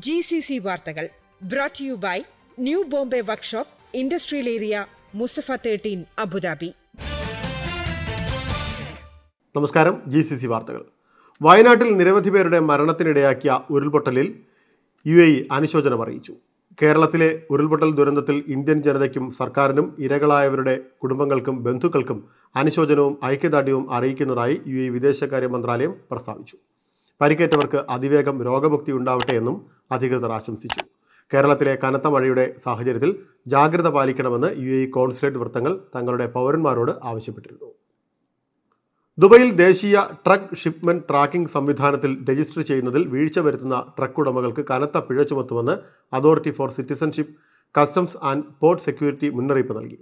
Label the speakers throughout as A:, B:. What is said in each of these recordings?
A: GCC വാർത്തകൾ brought to you by new Bombay workshop, industrial area, Musaffah 13, Abu Dhabi.
B: നമസ്കാരം. GCC വാർത്തകൾ. വയനാട്ടിൽ നിരവധി പേരുടെ മരണത്തിനിടയാക്കിയ ഉരുൾപൊട്ടലിൽ UAE അനുശോചനം അറിയിച്ചു. കേരളത്തിലെ ഉരുൾപൊട്ടൽ ദുരന്തത്തിൽ ഇന്ത്യൻ ജനതയ്ക്കും സർക്കാരിനും ഇരകളായവരുടെ കുടുംബങ്ങൾക്കും ബന്ധുക്കൾക്കും അനുശോചനവും ഐക്യദാർഢ്യവും അറിയിക്കുന്നതായി UAE വിദേശകാര്യ മന്ത്രാലയം പ്രസ്താവിച്ചു. പരിക്കേറ്റവർക്ക് അതിവേഗം രോഗമുക്തി ഉണ്ടാവട്ടെ എന്നും അധികൃതർ ആശംസിച്ചു. കേരളത്തിലെ കനത്ത മഴയുടെ സാഹചര്യത്തിൽ ജാഗ്രത പാലിക്കണമെന്ന് UAE കോൺസുലേറ്റ് വൃത്തങ്ങൾ തങ്ങളുടെ പൗരന്മാരോട് ആവശ്യപ്പെട്ടിരുന്നു. ദുബൈയിൽ ദേശീയ ട്രക്ക് ഷിപ്മെന്റ് ട്രാക്കിംഗ് സംവിധാനത്തിൽ രജിസ്റ്റർ ചെയ്യുന്നതിൽ വീഴ്ച വരുത്തുന്ന ട്രക്ക് ഉടമകൾക്ക് കനത്ത പിഴ ചുമത്തുമെന്ന് authority for citizenship, customs and port security മുന്നറിയിപ്പ് നൽകി.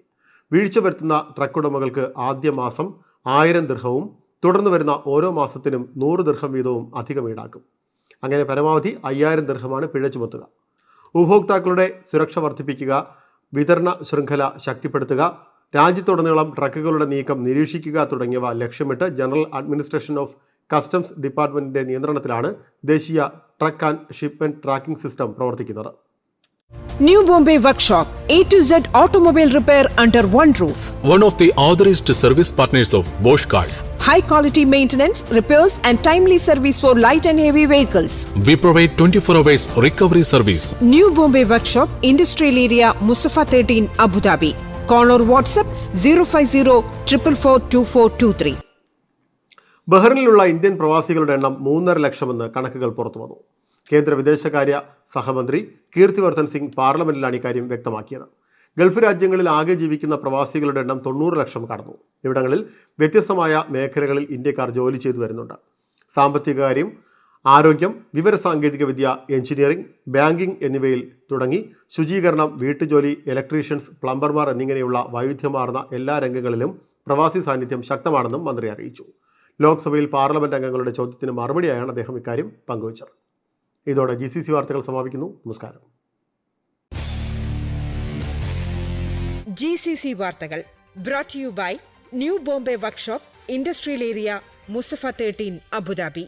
B: വീഴ്ച വരുത്തുന്ന ട്രക്ക് ഉടമകൾക്ക് ആദ്യ മാസം 1000 ദിർഹവും തുടർന്ന് വരുന്ന ഓരോ മാസത്തിനും 100 ദിർഹം വീതവും അധികം ഈടാക്കും. അങ്ങനെ പരമാവധി 5000 ദിർഹമാണ് പിഴ ചുമത്തുക. ഉപഭോക്താക്കളുടെ സുരക്ഷ വർദ്ധിപ്പിക്കുക, വിതരണ ശൃംഖല ശക്തിപ്പെടുത്തുക, രാജ്യത്തുടനീളം ട്രക്കുകളുടെ നീക്കം നിരീക്ഷിക്കുക തുടങ്ങിയവ ലക്ഷ്യമിട്ട് ജനറൽ അഡ്മിനിസ്ട്രേഷൻ ഓഫ് കസ്റ്റംസ് ഡിപ്പാർട്ട്മെന്റിന്റെ നിയന്ത്രണത്തിലാണ് ദേശീയ truck and shipment tracking system പ്രവർത്തിക്കുന്നത്.
A: New Bombay Workshop, A to Z automobile repair under one roof.
C: One of the authorized service partners of Bosch Cars.
A: High quality maintenance, repairs and timely service for light and heavy vehicles.
C: We provide 24 hours recovery service.
A: New Bombay Workshop, Industrial Area, Musafa 13, Abu Dhabi. Call or WhatsApp 050-444-2423.
B: ബഹ്റിനിലുള്ള Indian പ്രവാസികളുടെ എണ്ണം 3.5 ലക്ഷമെന്ന് കണക്കുകൾ പുറത്തുവന്നു. കേന്ദ്ര വിദേശകാര്യ സഹമന്ത്രി കീർത്തിവർദ്ധൻ സിംഗ് പാർലമെന്റിലാണ് ഇക്കാര്യം വ്യക്തമാക്കിയത്. Gulf രാജ്യങ്ങളിൽ ആകെ ജീവിക്കുന്ന പ്രവാസികളുടെ എണ്ണം 90 ലക്ഷം കടന്നു. ഇവിടങ്ങളിൽ വ്യത്യസ്തമായ മേഖലകളിൽ ഇന്ത്യക്കാർ ജോലി ചെയ്തു വരുന്നുണ്ട്. സാമ്പത്തികകാര്യം, ആരോഗ്യം, വിവരസാങ്കേതിക വിദ്യ, എഞ്ചിനീയറിംഗ്, ബാങ്കിംഗ് എന്നിവയിൽ തുടങ്ങി ശുചീകരണം, വീട്ടുജോലി, ഇലക്ട്രീഷ്യൻസ്, പ്ലംബർമാർ എന്നിങ്ങനെയുള്ള വൈവിധ്യമാർന്ന എല്ലാ രംഗങ്ങളിലും പ്രവാസി സാന്നിധ്യം ശക്തമാണെന്നും മന്ത്രി അറിയിച്ചു. ലോക്സഭയിൽ പാർലമെന്റ് അംഗങ്ങളുടെ ചോദ്യത്തിന് മറുപടിയായാണ് അദ്ദേഹം ഇക്കാര്യം പങ്കുവച്ചത്. ഇതോടെ GCC വാർത്തകൾ സമാപിക്കുന്നു. നമസ്കാരം.
A: GCC വാർത്തകൾ brought to you by new Bombay workshop, industrial area, Musaffah 13, Abu Dhabi.